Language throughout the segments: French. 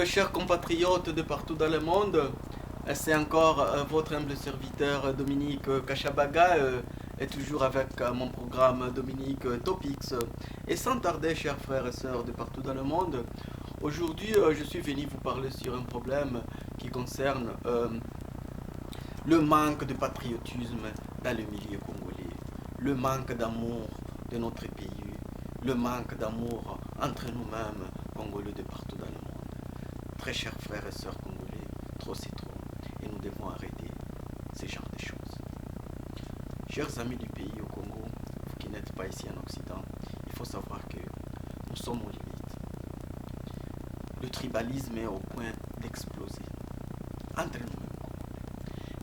chers compatriotes de partout dans le monde. C'est encore votre humble serviteur Dominique Kachabaga et toujours avec mon programme Dominique Topics. Et sans tarder, chers frères et sœurs de partout dans le monde, aujourd'hui je suis venu vous parler sur un problème qui concerne le manque de patriotisme dans le milieu congolais, le manque d'amour de notre pays, le manque d'amour entre nous-mêmes, Congolais de partout dans le monde. Très chers frères et sœurs congolais, trop c'est trop, et nous devons arrêter ce genre de choses. Chers amis du pays au Congo, vous qui n'êtes pas ici en Occident, il faut savoir que nous sommes aux limites. Le tribalisme est au point d'exploser entre nous-mêmes.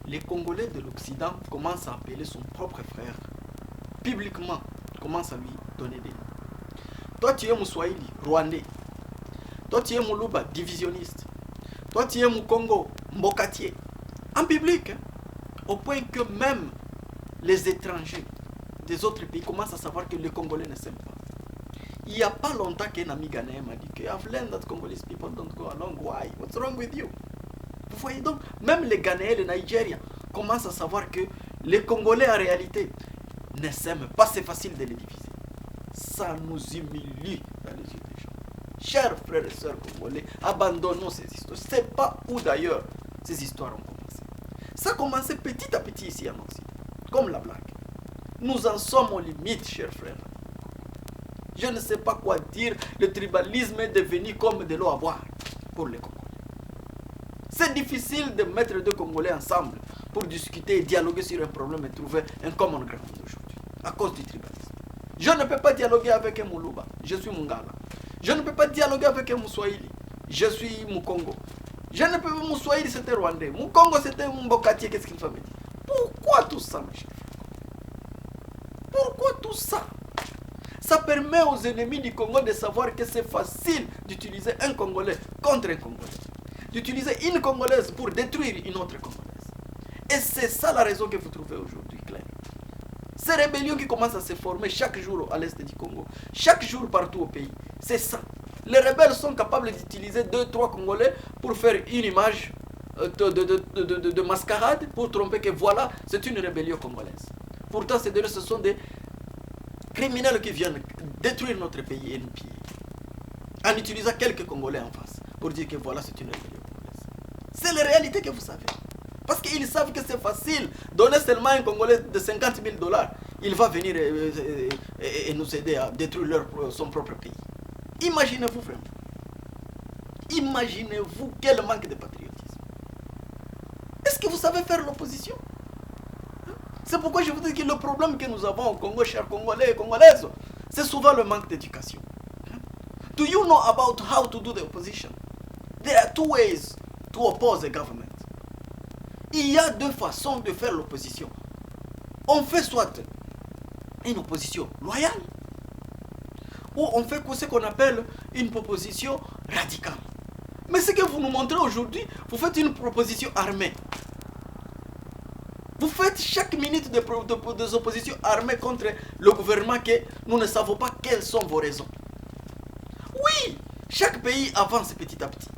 Les Congolais de l'Occident commencent à appeler son propre frère, publiquement, commencent à lui donner des noms. Toi tu es Mouswahili, Rwandais. Toi tu es Moulouba, divisionniste. Toi tu es Moukongo, Mbokatier. En public, hein, au point que même les étrangers des autres pays commencent à savoir que les Congolais ne s'aiment pas. Il n'y a pas longtemps qu'un ami ghanéen m'a dit que I've learned that Congolese people don't go along. Why? What's wrong with you? Vous voyez donc, même les Ghanéens, les Nigériens commencent à savoir que les Congolais en réalité ne s'aiment pas. C'est facile de les diviser. Ça nous humilie dans les yeux des gens. Chers frères et sœurs congolais, abandonnons ces histoires. Je ne sais pas où d'ailleurs ces histoires ont commencé. Ça a commencé petit à petit ici en Occident, comme la blague. Nous en sommes aux limites, chers frères. Je ne sais pas quoi dire. Le tribalisme est devenu comme de l'eau à boire pour les Congolais. C'est difficile de mettre deux Congolais ensemble pour discuter et dialoguer sur un problème et trouver un common ground aujourd'hui, à cause du tribalisme. Je ne peux pas dialoguer avec un Moulouba, je suis Mungala. Je ne peux pas dialoguer avec un Mouswahili, je suis Moukongo. Je ne peux pas, Mouswahili c'était Rwandais, Moukongo c'était Mbokatier, qu'est-ce qu'il va me dire? Pourquoi tout ça, mes chers frères? Pourquoi tout ça? Ça permet aux ennemis du Congo de savoir que c'est facile d'utiliser un Congolais contre un Congolais. D'utiliser une Congolaise pour détruire une autre Congolaise. Et c'est ça la raison que vous trouvez aujourd'hui, clair. Ces rébellions qui commencent à se former chaque jour à l'est du Congo, chaque jour partout au pays, c'est ça. Les rebelles sont capables d'utiliser 2-3 Congolais pour faire une image de mascarade, pour tromper que voilà, c'est une rébellion congolaise. Pourtant, ce sont des criminels qui viennent détruire notre pays et nous piller. En utilisant quelques Congolais en face, pour dire que voilà, c'est une rébellion congolaise. C'est la réalité que vous savez. Parce qu'ils savent que c'est facile. Donner seulement un Congolais de 50 000 $, il va venir et nous aider à détruire son propre pays. Imaginez-vous vraiment. Imaginez-vous quel manque de patriotisme. Est-ce que vous savez faire l'opposition? C'est pourquoi je vous dis que le problème que nous avons au Congo, chers Congolais et Congolaises, c'est souvent le manque d'éducation. Do you know about how to do the opposition? There are two ways to oppose the government. Il y a deux façons de faire l'opposition. On fait soit une opposition loyale, ou on fait ce qu'on appelle une proposition radicale. Mais ce que vous nous montrez aujourd'hui, vous faites une proposition armée. Vous faites chaque minute des oppositions armées contre le gouvernement que nous ne savons pas quelles sont vos raisons. Oui, chaque pays avance petit à petit.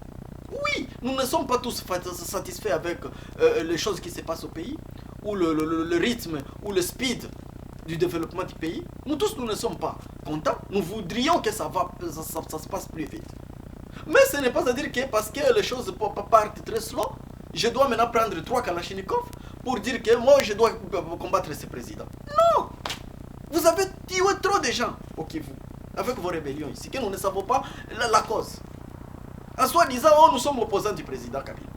Oui, nous ne sommes pas tous satisfaits avec les choses qui se passent au pays, ou le rythme, ou le speed du développement du pays. Nous tous, nous ne sommes pas contents. Nous voudrions que ça se passe plus vite. Mais ce n'est pas à dire que parce que les choses partent très slow, je dois maintenant prendre 3 Kalachnikov pour dire que moi je dois combattre ce président. Non! Vous avez tué trop de gens au Kivu avec vos rébellions ici, que nous ne savons pas la cause. En soi disant, oh, nous sommes opposants du président Kabila.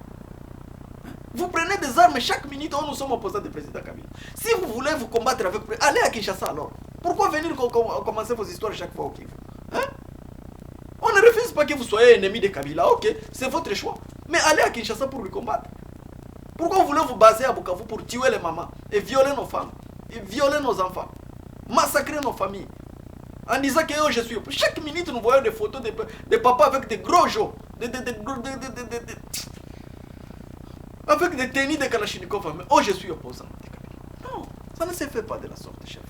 Vous prenez des armes chaque minute, oh, nous sommes opposants du président Kabila. Si vous voulez vous combattre avec... Allez à Kinshasa alors. Pourquoi venir commencer vos histoires chaque fois au Kivu? On ne refuse pas que vous soyez ennemi de Kabila, ok, c'est votre choix. Mais allez à Kinshasa pour lui combattre. Pourquoi vous voulez vous baser à Bukavu pour tuer les mamans et violer nos femmes, et violer nos enfants, massacrer nos familles, en disant que oh, je suis... Chaque minute, nous voyons des photos de papas avec des gros joues, avec des tenues de Kalachnikov. Oh, je suis opposant. Non, ça ne se fait pas de la sorte, chef.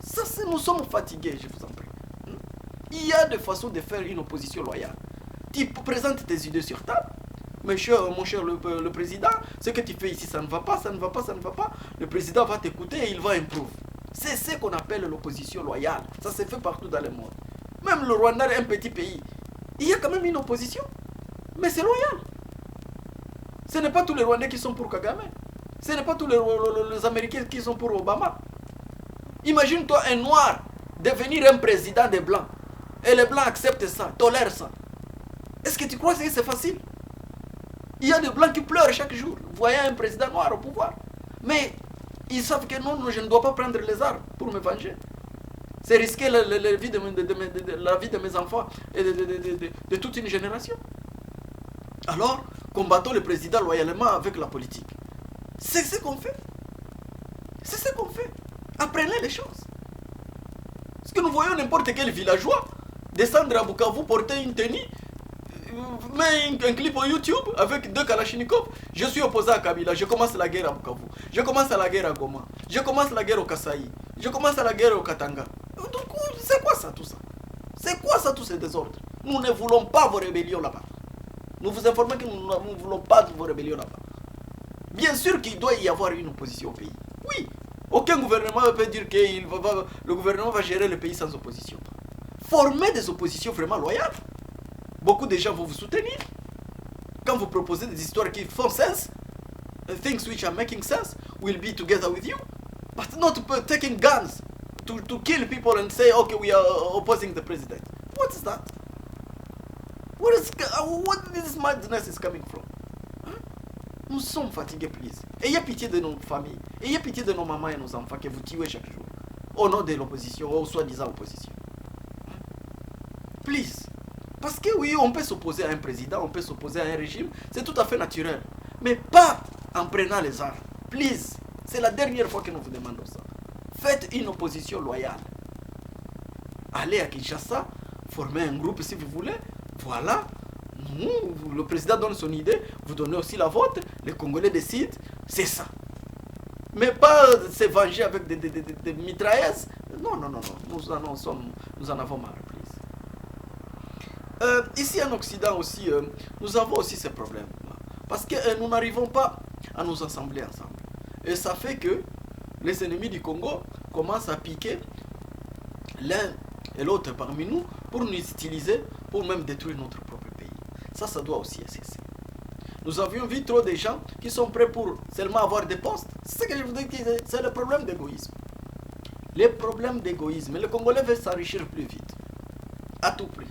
Ça, nous sommes fatigués, je vous en prie. Il y a des façons de faire une opposition loyale. Tu présentes tes idées sur table. Mon cher le président, ce que tu fais ici, ça ne va pas, ça ne va pas, ça ne va pas. Le président va t'écouter et il va improve. C'est ce qu'on appelle l'opposition loyale. Ça se fait partout dans le monde. Même le Rwanda est un petit pays. Il y a quand même une opposition. Mais c'est loyal. Ce n'est pas tous les Rwandais qui sont pour Kagame. Ce n'est pas tous les Américains qui sont pour Obama. Imagine-toi un noir devenir un président des blancs. Et les blancs acceptent ça, tolèrent ça. Est-ce que tu crois que c'est facile? Il y a des blancs qui pleurent chaque jour, voyant un président noir au pouvoir. Mais ils savent que non, je ne dois pas prendre les armes pour me venger. C'est risquer la vie de mes enfants et de toute une génération. Alors, combattons le président loyalement avec la politique. C'est ce qu'on fait. C'est ce qu'on fait. Apprenez les choses. Parce que nous voyons n'importe quel villageois descendre à Bukavu, porter une tenue, met un clip au YouTube avec 2 Kalachnikov. Je suis opposé à Kabila, je commence la guerre à Bukavu. Je commence la guerre à Goma. Je commence la guerre au Kasaï. Je commence la guerre au Katanga. Donc, c'est quoi ça tout ça? C'est quoi ça tous ces désordres? Nous ne voulons pas vos rébellions là-bas. Nous vous informons que nous ne voulons pas de vos rébellions là-bas. Bien sûr qu'il doit y avoir une opposition au pays. Oui, aucun gouvernement ne peut dire que le gouvernement va gérer le pays sans opposition. Formez des oppositions vraiment loyales. Beaucoup de gens vont vous soutenir. Quand vous proposez des histoires qui font sens, things which are making sense, will be together with you. But not taking guns to kill people and say, okay, we are opposing the president. What is that? What this madness is coming from? Hein? Nous sommes fatigués, please. Ayez pitié de nos familles. Ayez pitié de nos mamans et nos enfants que vous tuez chaque jour. Au nom de l'opposition, ou soi-disant opposition. Hein? Please. Parce que oui, on peut s'opposer à un président, on peut s'opposer à un régime. C'est tout à fait naturel. Mais pas en prenant les armes. Please. C'est la dernière fois que nous vous demandons ça. Faites une opposition loyale. Allez à Kinshasa, formez un groupe si vous voulez. Voilà. Le président donne son idée, vous donnez aussi la vôtre, les Congolais décident, c'est ça. Mais pas se venger avec des mitrailleuses. Non, nous en avons marre, please. Ici en Occident aussi, nous avons aussi ces problèmes. Parce que nous n'arrivons pas à nous assembler ensemble. Et ça fait que les ennemis du Congo commencent à piquer l'un et l'autre parmi nous pour nous utiliser, pour même détruire notre propre pays. Ça doit aussi cesser. Nous avions vu trop de gens qui sont prêts pour seulement avoir des postes. C'est ce que je vous dis, c'est le problème d'égoïsme. Les problèmes d'égoïsme. Le Congolais veut s'enrichir plus vite. À tout prix.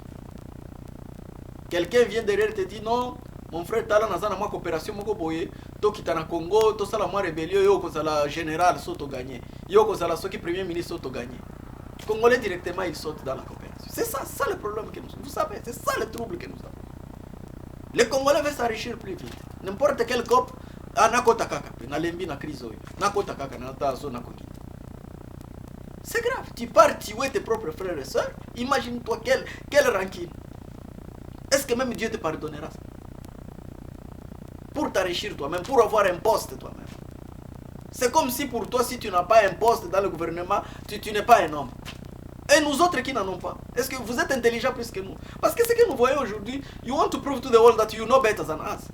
Quelqu'un vient derrière et te dit non, mon frère, tu as la coopération, toi qui es en Congo, tu as la rébellion, tu as la général, tu as gagné. Tu as la premier ministre, tu as gagné. Les Congolais directement, ils sautent dans la coopération. C'est ça le problème que nous avons. Vous savez, c'est ça le trouble que nous avons. Les Congolais veulent s'enrichir plus vite. N'importe quel cop, c'est grave. Tu pars tuer tes propres frères et sœurs. Imagine-toi quelle rancune. Est-ce que même Dieu te pardonnera ça? Pour t'enrichir toi-même, pour avoir un poste toi-même. C'est comme si pour toi, si tu n'as pas un poste dans le gouvernement, tu n'es pas un homme. Et nous autres qui n'en ont pas. Est-ce que vous êtes intelligents plus que nous? Parce que ce que nous voyons aujourd'hui, you want to prove to the world that you know better than us.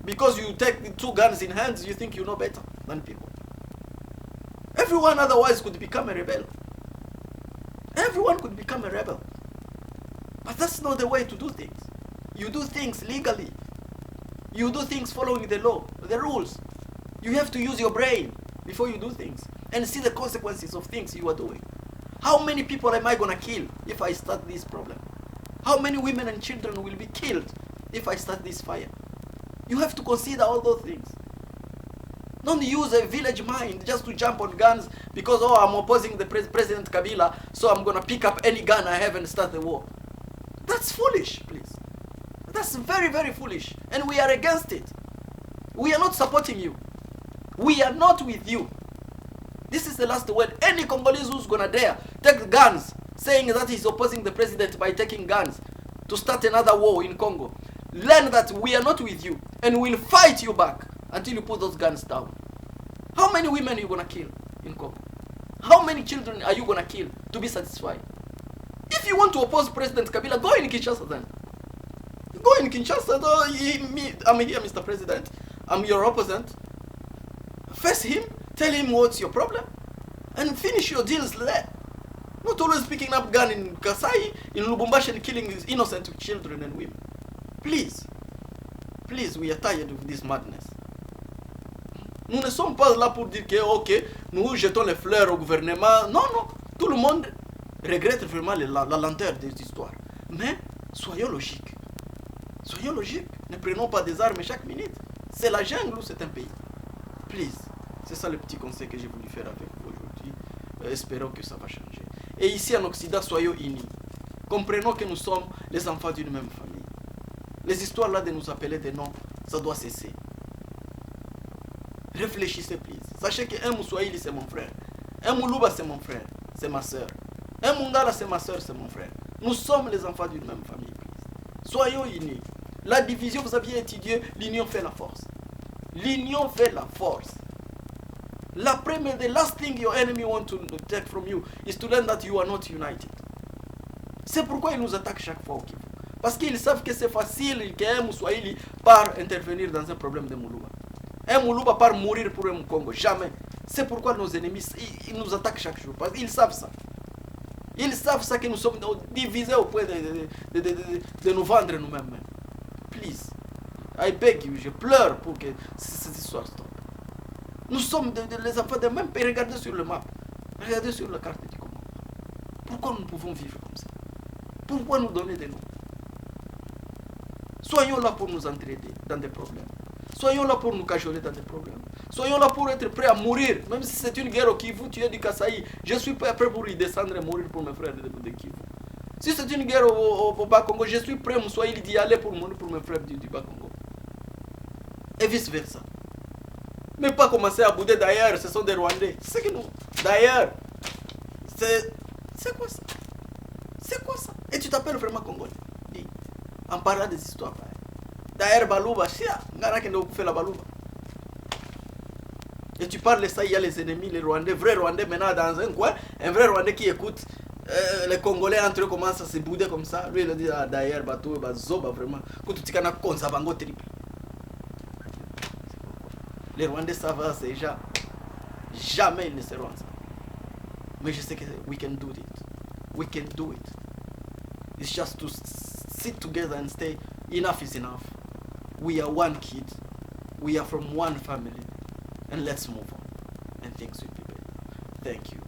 Because you take 2 guns in hands, you think you know better than people. Everyone otherwise could become a rebel. Everyone could become a rebel. But that's not the way to do things. You do things legally. You do things following the law, the rules. You have to use your brain before you do things and see the consequences of things you are doing. How many people am I going to kill if I start this problem? How many women and children will be killed if I start this fire? You have to consider all those things. Don't use a village mind just to jump on guns because, oh, I'm opposing the President Kabila, so I'm going to pick up any gun I have and start the war. That's foolish, please. That's very, very foolish. And we are against it. We are not supporting you. We are not with you. This is the last word. Any Congolese who's going to dare take guns, saying that he's opposing the president by taking guns to start another war in Congo, learn that we are not with you and we'll fight you back until you put those guns down. How many women are you going to kill in Congo? How many children are you going to kill to be satisfied? If you want to oppose President Kabila, go in Kinshasa then. in Kinshasa, though, I'm here, Mr. President. I'm your opponent. Face him, tell him what's your problem, and finish your deals there. Not always picking up gun in Kasai, in Lubumbashi, and killing innocent children and women. Please, please, we are tired of this madness. Nous ne sommes pas là pour dire que, ok, nous jetons les fleurs au gouvernement. Non, non, tout le monde regrette vraiment la lenteur des histoires. Mais soyons logiques. Soyons logiques. Ne prenons pas des armes chaque minute. C'est la jungle ou c'est un pays. Please. C'est ça le petit conseil que j'ai voulu faire avec vous aujourd'hui. Espérons que ça va changer. Et ici en Occident, soyons unis. Comprenons que nous sommes les enfants d'une même famille. Les histoires là de nous appeler des noms, ça doit cesser. Réfléchissez, please. Sachez qu'un Moussoaïli, c'est mon frère. Un Moulouba, c'est mon frère. C'est ma soeur. Un Mungala, c'est ma soeur, c'est mon frère. Nous sommes les enfants d'une même famille, please. Soyons unis. La division, vous aviez étudié, l'union fait la force. L'union fait la force. La première, the last thing your enemy want to take from you is to learn that you are not united. C'est pourquoi ils nous attaquent chaque fois au Kivu. Parce qu'ils savent que c'est facile qu'un Moussoaïli part intervenir dans un problème de Moulouba. Un Moulouba part mourir pour un Congo. Jamais. C'est pourquoi nos ennemis, ils nous attaquent chaque jour. Parce qu'ils savent ça. Ils savent ça que nous sommes divisés au point de nous vendre nous-mêmes. Please. I beg you. Je pleure pour que cette histoire stoppe. Nous sommes les enfants de même pays. Regardez sur le map. Regardez sur la carte du Congo. Pourquoi nous pouvons vivre comme ça? Pourquoi nous donner des noms? Soyons là pour nous entraider dans des problèmes. Soyons là pour nous cajoler dans des problèmes. Soyons là pour être prêts à mourir. Même si c'est une guerre au Kivu, tu es du Kasaï. Je suis prêt pour y descendre et mourir pour mes frères de Kivu. Si c'est une guerre au Bas-Congo, je suis prêt, Moussoaïli, d'y aller pour mourir pour mes frères du Bas-Congo. Et vice-versa. Mais pas commencer à bouder d'ailleurs, ce sont des Rwandais. C'est que nous, d'ailleurs, c'est quoi ça? C'est quoi ça? Et tu t'appelles vraiment Congolais? Dis, en parlant des histoires pareilles. D'ailleurs, Balouba, fait la Balouba. Et tu parles de ça, il y a les ennemis, les Rwandais, vrais Rwandais maintenant dans un coin, un vrai Rwandais qui écoute les Congolais entre eux commencent à se bouder comme ça. Lui, il dit, ah, d'ailleurs, Batou, Bazoba, vraiment. Les Rwandais savent déjà. Jamais ils ne seront ensemble. Mais je sais que we can do it. We can do it. It's just to sit together and say, enough is enough. We are one kid. We are from one family. And let's move on. And things will be better. Thank you.